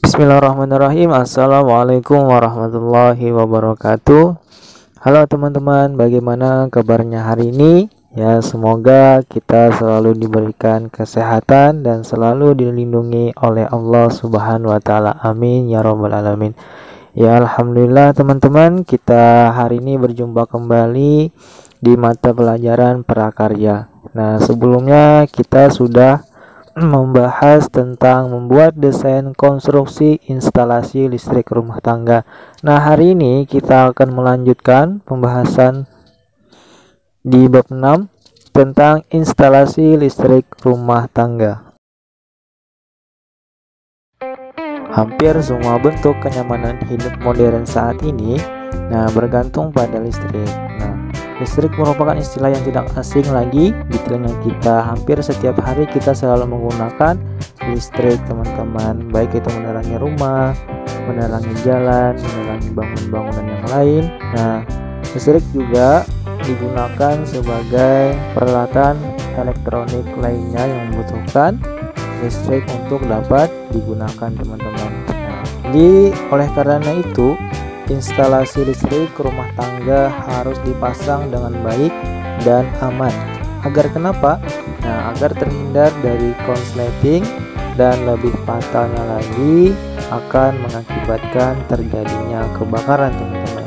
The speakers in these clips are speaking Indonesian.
Bismillahirrahmanirrahim. Assalamualaikum warahmatullahi wabarakatuh. Halo teman-teman, bagaimana kabarnya hari ini? Ya, semoga kita selalu diberikan kesehatan dan selalu dilindungi oleh Allah Subhanahu wa taala. Amin ya rabbal alamin. Ya, alhamdulillah teman-teman, kita hari ini berjumpa kembali di mata pelajaran prakarya. Nah, sebelumnya kita sudah membahas tentang membuat desain konstruksi instalasi listrik rumah tangga. Nah, hari ini kita akan melanjutkan pembahasan di bab 6 tentang instalasi listrik rumah tangga. Hampir semua bentuk kenyamanan hidup modern saat ini bergantung pada listrik. Listrik merupakan istilah yang tidak asing lagi di telinga kita. Hampir setiap hari kita selalu menggunakan listrik, teman-teman. Baik itu menerangi rumah, menerangi jalan, menerangi bangunan yang lain. Listrik juga digunakan sebagai peralatan elektronik lainnya yang membutuhkan listrik untuk dapat digunakan, teman-teman. Jadi oleh karena itu, instalasi listrik rumah tangga harus dipasang dengan baik dan aman. Agar kenapa? Agar terhindar dari konsleting dan lebih fatalnya lagi akan mengakibatkan terjadinya kebakaran, teman-teman.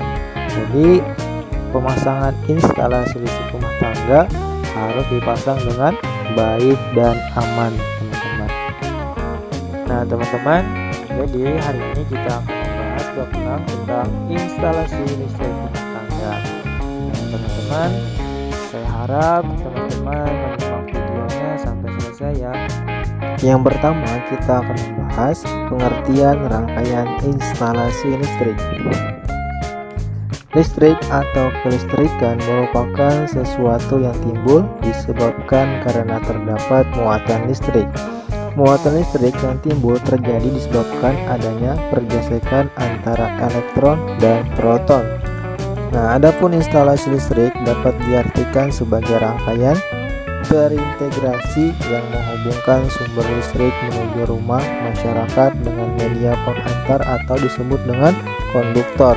Jadi pemasangan instalasi listrik rumah tangga harus dipasang dengan baik dan aman, teman-teman. Teman-teman, jadi hari ini kita akan bab 6 tentang instalasi listrik rumah tangga. Teman-teman, saya harap teman-teman menyimak videonya sampai selesai ya. Yang pertama, kita akan membahas pengertian rangkaian instalasi listrik. Listrik atau kelistrikan merupakan sesuatu yang timbul disebabkan karena terdapat muatan listrik. Muatan listrik yang timbul terjadi disebabkan adanya pergesekan antara elektron dan proton. Adapun instalasi listrik dapat diartikan sebagai rangkaian terintegrasi yang menghubungkan sumber listrik menuju rumah masyarakat dengan media penghantar atau disebut dengan konduktor.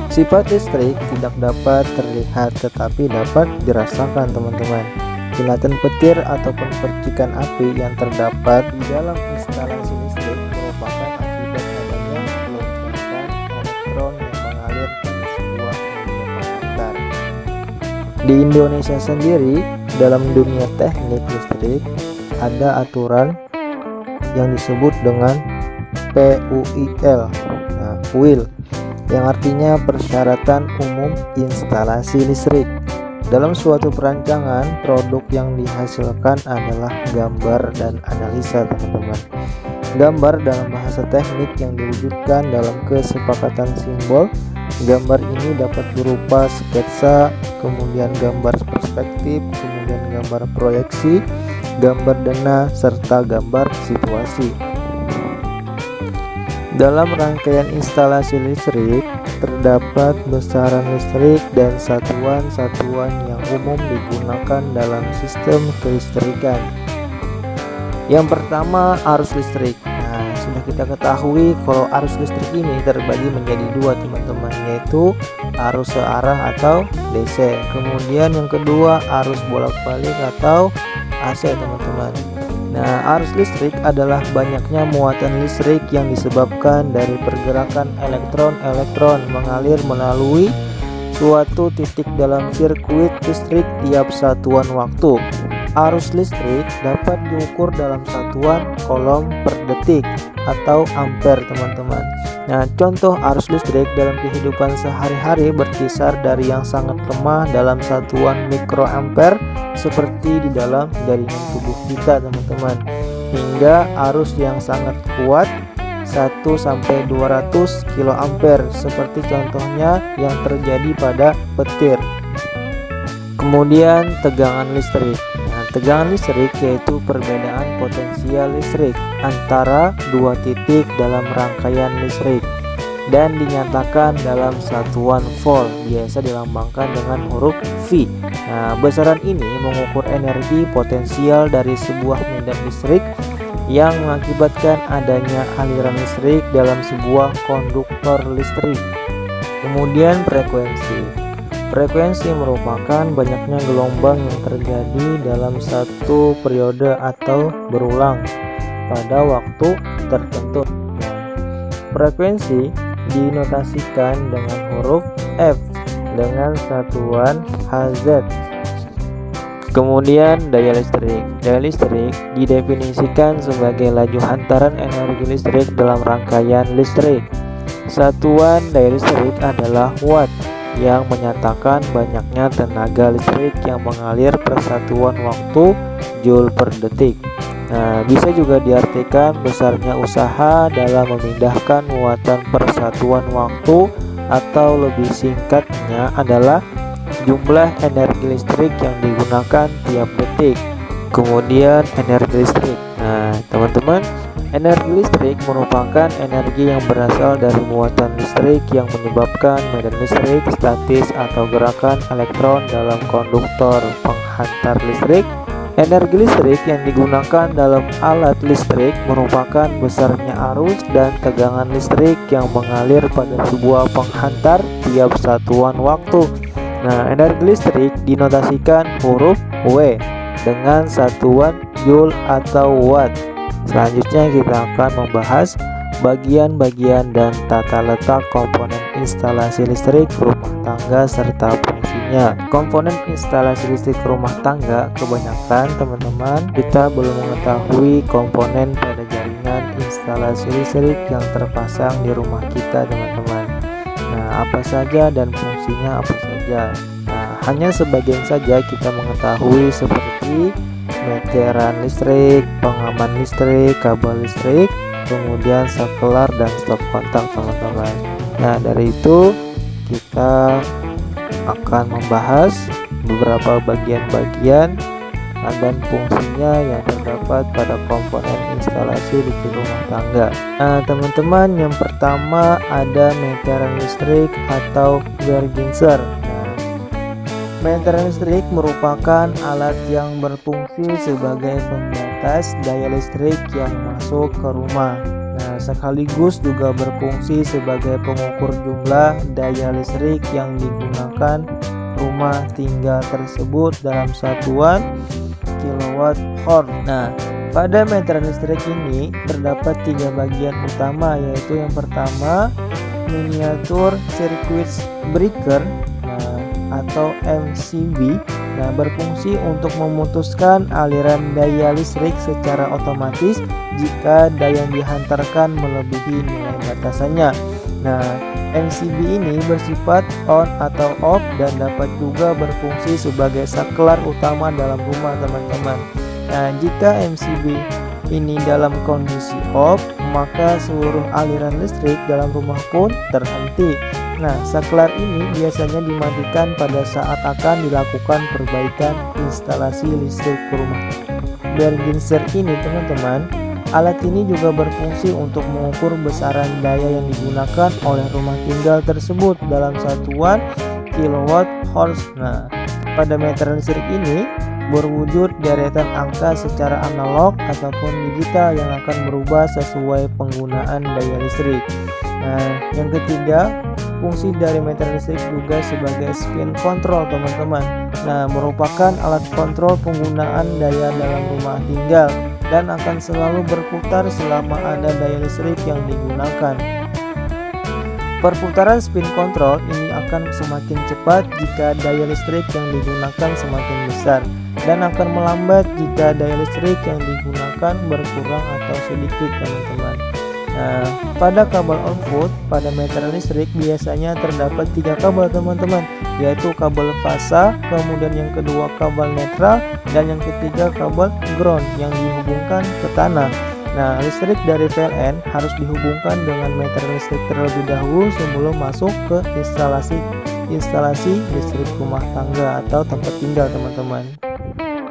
Sifat listrik tidak dapat terlihat tetapi dapat dirasakan, teman-teman. Kilatan petir ataupun percikan api yang terdapat di dalam instalasi listrik merupakan akibat adanya lonjakan elektron yang mengalir ke sebuah media penghantar. Di Indonesia sendiri, dalam dunia teknik listrik ada aturan yang disebut dengan PUIL, yang artinya persyaratan umum instalasi listrik. Dalam suatu perancangan, produk yang dihasilkan adalah gambar dan analisa, teman-teman. Gambar dalam bahasa teknik yang diwujudkan dalam kesepakatan simbol. Gambar ini dapat berupa sketsa, kemudian gambar perspektif, kemudian gambar proyeksi, gambar dana, serta gambar situasi. Dalam rangkaian instalasi listrik, terdapat besaran listrik dan satuan-satuan yang umum digunakan dalam sistem kelistrikan. Yang pertama, arus listrik. Sudah kita ketahui kalau arus listrik ini terbagi menjadi dua, teman-teman, yaitu arus searah atau DC. Kemudian yang kedua, arus bolak-balik atau AC, teman-teman. Arus listrik adalah banyaknya muatan listrik yang disebabkan dari pergerakan elektron-elektron mengalir melalui suatu titik dalam sirkuit listrik tiap satuan waktu. Arus listrik dapat diukur dalam satuan coulomb per detik atau ampere, teman-teman. Contoh arus listrik dalam kehidupan sehari-hari berkisar dari yang sangat lemah dalam satuan mikroampere seperti di dalam jaringan tubuh kita, teman-teman, hingga arus yang sangat kuat 1-200 kiloampere seperti contohnya yang terjadi pada petir. Kemudian tegangan listrik. Tegangan listrik yaitu perbedaan potensial listrik antara dua titik dalam rangkaian listrik dan dinyatakan dalam satuan volt, biasa dilambangkan dengan huruf V. Besaran ini mengukur energi potensial dari sebuah medan listrik yang mengakibatkan adanya aliran listrik dalam sebuah konduktor listrik. Kemudian frekuensi. Frekuensi merupakan banyaknya gelombang yang terjadi dalam satu periode atau berulang pada waktu tertentu. Frekuensi dinotasikan dengan huruf F dengan satuan Hz. Kemudian daya listrik. Daya listrik didefinisikan sebagai laju hantaran energi listrik dalam rangkaian listrik. Satuan daya listrik adalah watt, yang menyatakan banyaknya tenaga listrik yang mengalir per satuan waktu joule per detik. Nah, bisa juga diartikan besarnya usaha dalam memindahkan muatan per satuan waktu, atau lebih singkatnya adalah jumlah energi listrik yang digunakan tiap detik. Kemudian energi listrik. Nah, teman-teman, energi listrik merupakan energi yang berasal dari muatan listrik yang menyebabkan medan listrik statis atau gerakan elektron dalam konduktor penghantar listrik. Energi listrik yang digunakan dalam alat listrik merupakan besarnya arus dan tegangan listrik yang mengalir pada sebuah penghantar tiap satuan waktu. Nah, energi listrik dinotasikan huruf W dengan satuan joule atau watt. Selanjutnya kita akan membahas bagian-bagian dan tata letak komponen instalasi listrik rumah tangga serta fungsinya. Komponen instalasi listrik rumah tangga, kebanyakan teman-teman kita belum mengetahui komponen pada jaringan instalasi listrik yang terpasang di rumah kita, teman-teman. Nah, apa saja dan fungsinya apa saja? Nah, hanya sebagian saja kita mengetahui, seperti meteran listrik, pengaman listrik, kabel listrik, kemudian saklar dan stop kontak, teman-teman. Nah, dari itu kita akan membahas beberapa bagian-bagian dan fungsinya yang terdapat pada komponen instalasi listrik rumah tangga. Nah, teman-teman, yang pertama ada meteran listrik atau Wärmegrenzer. Meteran listrik merupakan alat yang berfungsi sebagai pembatas daya listrik yang masuk ke rumah. Nah, sekaligus juga berfungsi sebagai pengukur jumlah daya listrik yang digunakan rumah tinggal tersebut dalam satuan kilowatt hour. Nah, pada meteran listrik ini terdapat 3 bagian utama, yaitu yang pertama miniatur circuit breaker atau MCB. Nah, berfungsi untuk memutuskan aliran daya listrik secara otomatis jika daya yang dihantarkan melebihi nilai batasannya. Nah, MCB ini bersifat on atau off dan dapat juga berfungsi sebagai saklar utama dalam rumah, teman-teman. Nah, jika MCB ini dalam kondisi off, maka seluruh aliran listrik dalam rumah pun terhenti. Nah, saklar ini biasanya dimatikan pada saat akan dilakukan perbaikan instalasi listrik rumah. Wärmegrenzer ini, teman-teman, alat ini juga berfungsi untuk mengukur besaran daya yang digunakan oleh rumah tinggal tersebut dalam satuan kilowatt hours. Nah, pada meteran listrik ini berwujud deretan angka secara analog ataupun digital yang akan berubah sesuai penggunaan daya listrik. Nah, yang ketiga, fungsi dari meteran listrik juga sebagai spin control, teman-teman. Nah, merupakan alat kontrol penggunaan daya dalam rumah tinggal dan akan selalu berputar selama ada daya listrik yang digunakan. Perputaran spin control ini akan semakin cepat jika daya listrik yang digunakan semakin besar, dan akan melambat jika daya listrik yang digunakan berkurang atau sedikit, teman-teman. Nah, pada kabel output pada meteran listrik biasanya terdapat 3 kabel, teman-teman, yaitu kabel fasa, kemudian yang kedua kabel netral, dan yang ketiga kabel ground yang dihubungkan ke tanah. Nah, listrik dari PLN harus dihubungkan dengan meteran listrik terlebih dahulu sebelum masuk ke instalasi listrik rumah tangga atau tempat tinggal, teman-teman.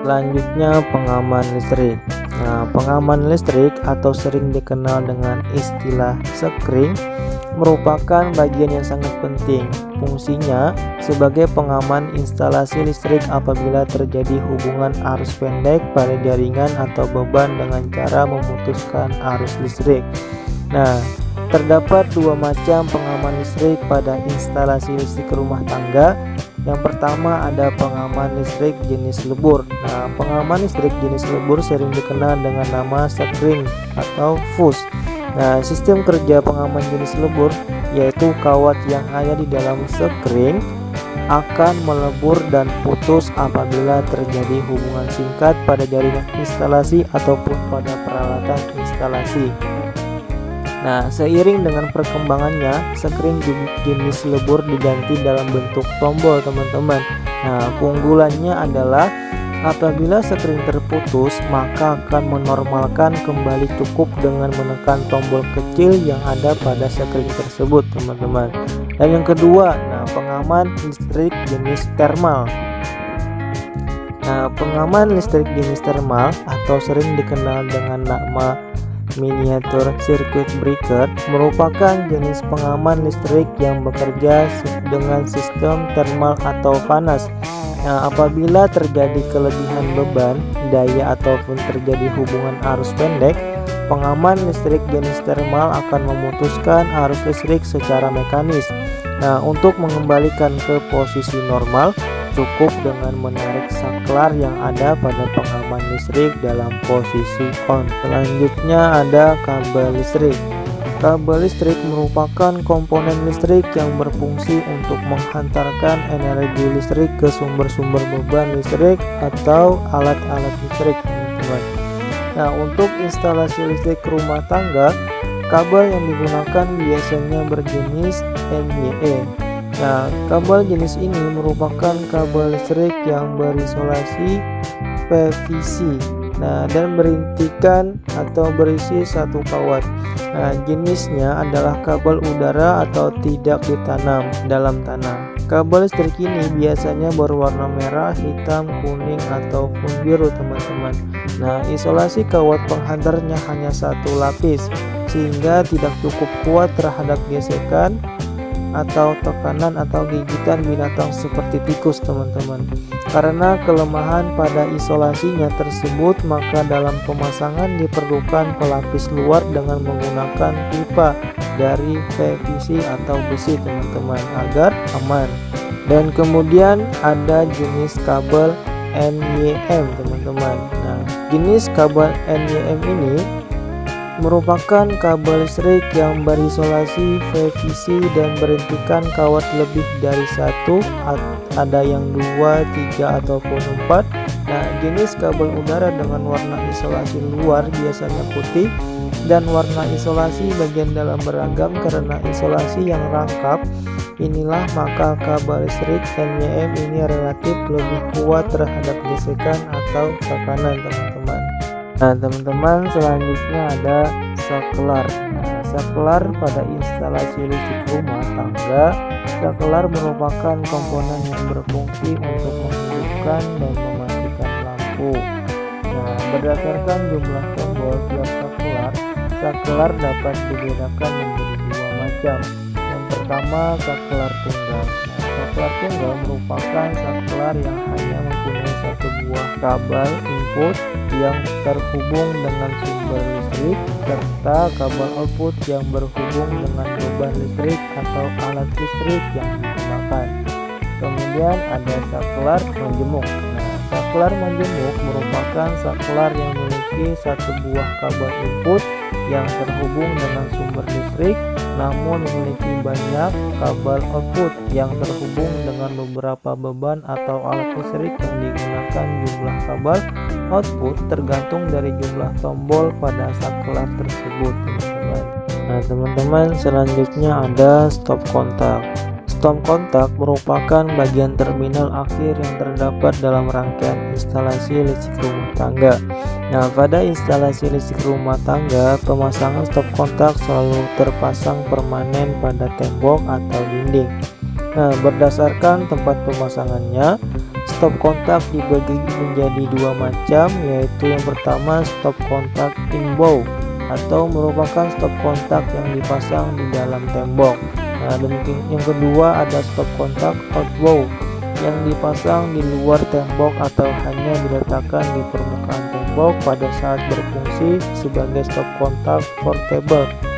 Selanjutnya, pengaman listrik. Nah, pengaman listrik atau sering dikenal dengan istilah sekring merupakan bagian yang sangat penting. Fungsinya sebagai pengaman instalasi listrik apabila terjadi hubungan arus pendek pada jaringan atau beban dengan cara memutuskan arus listrik. Nah, terdapat dua macam pengaman listrik pada instalasi listrik rumah tangga. Yang pertama ada pengaman listrik jenis lebur. Nah, pengaman listrik jenis lebur sering dikenal dengan nama sekring atau fuse. Nah, sistem kerja pengaman jenis lebur yaitu kawat yang ada di dalam sekring akan melebur dan putus apabila terjadi hubungan singkat pada jaringan instalasi ataupun pada peralatan instalasi. Nah, seiring dengan perkembangannya, sekring jenis lebur diganti dalam bentuk tombol, teman-teman. Nah, keunggulannya adalah apabila sekring terputus, maka akan menormalkan kembali cukup dengan menekan tombol kecil yang ada pada sekring tersebut, teman-teman. Dan yang kedua, pengaman listrik jenis thermal. Nah, pengaman listrik jenis thermal atau sering dikenal dengan nama miniatur circuit breaker merupakan jenis pengaman listrik yang bekerja dengan sistem thermal atau panas. Nah, apabila terjadi kelebihan beban, daya ataupun terjadi hubungan arus pendek, pengaman listrik jenis thermal akan memutuskan arus listrik secara mekanis. Nah, untuk mengembalikan ke posisi normal, cukup dengan menarik saklar yang ada pada pengaman listrik dalam posisi on. Selanjutnya ada kabel listrik. Kabel listrik merupakan komponen listrik yang berfungsi untuk menghantarkan energi listrik ke sumber-sumber beban listrik atau alat-alat listrik, teman-teman. Nah, untuk instalasi listrik rumah tangga, kabel yang digunakan biasanya berjenis NYE. Nah, kabel jenis ini merupakan kabel listrik yang berisolasi PVC. Nah, dan berintikan atau berisi satu kawat. Nah, jenisnya adalah kabel udara atau tidak ditanam dalam tanah. Kabel listrik ini biasanya berwarna merah, hitam, kuning, ataupun biru, teman-teman. Nah, isolasi kawat penghantarnya hanya satu lapis, sehingga tidak cukup kuat terhadap gesekan atau tekanan atau gigitan binatang seperti tikus, teman-teman. Karena kelemahan pada isolasinya tersebut, maka dalam pemasangan diperlukan pelapis luar dengan menggunakan pipa dari PVC atau besi, teman-teman, agar aman. Dan kemudian ada jenis kabel NYM, teman-teman. Nah, jenis kabel NYM ini merupakan kabel listrik yang berisolasi PVC dan berintikan kawat lebih dari satu, ada yang 2, 3, ataupun 4. Nah, jenis kabel udara dengan warna isolasi luar biasanya putih dan warna isolasi bagian dalam beragam karena isolasi yang rangkap. Inilah maka kabel listrik NYM ini relatif lebih kuat terhadap gesekan atau tekanan, teman-teman. Nah, teman-teman, selanjutnya ada saklar. Nah, saklar pada instalasi listrik rumah tangga. Saklar merupakan komponen yang berfungsi untuk menghidupkan dan mematikan lampu. Nah, berdasarkan jumlah tombol tiap saklar dapat dibedakan menjadi dua macam. Yang pertama, saklar tunggal. Nah, saklar tunggal merupakan saklar yang hanya mempunyai satu buah kabel input yang terhubung dengan sumber listrik serta kabel output yang berhubung dengan beban listrik atau alat listrik yang digunakan. Kemudian ada saklar menjemuk. Nah, saklar menjemuk merupakan saklar yang memiliki satu buah kabel input yang terhubung dengan sumber listrik, namun memiliki banyak kabel output yang terhubung dengan beberapa beban atau alat listrik yang digunakan. Jumlah kabel output tergantung dari jumlah tombol pada saklar tersebut, teman-teman. Nah, teman-teman, selanjutnya ada stop kontak. Stop kontak merupakan bagian terminal akhir yang terdapat dalam rangkaian instalasi listrik rumah tangga. Nah, pada instalasi listrik rumah tangga, pemasangan stop kontak selalu terpasang permanen pada tembok atau dinding. Nah, berdasarkan tempat pemasangannya, Stop kontak dibagi menjadi dua macam, yaitu yang pertama stop kontak in-bow atau merupakan stop kontak yang dipasang di dalam tembok. Nah, dan yang kedua ada stop kontak out-bow yang dipasang di luar tembok atau hanya diletakkan di permukaan tembok pada saat berfungsi sebagai stop kontak portable.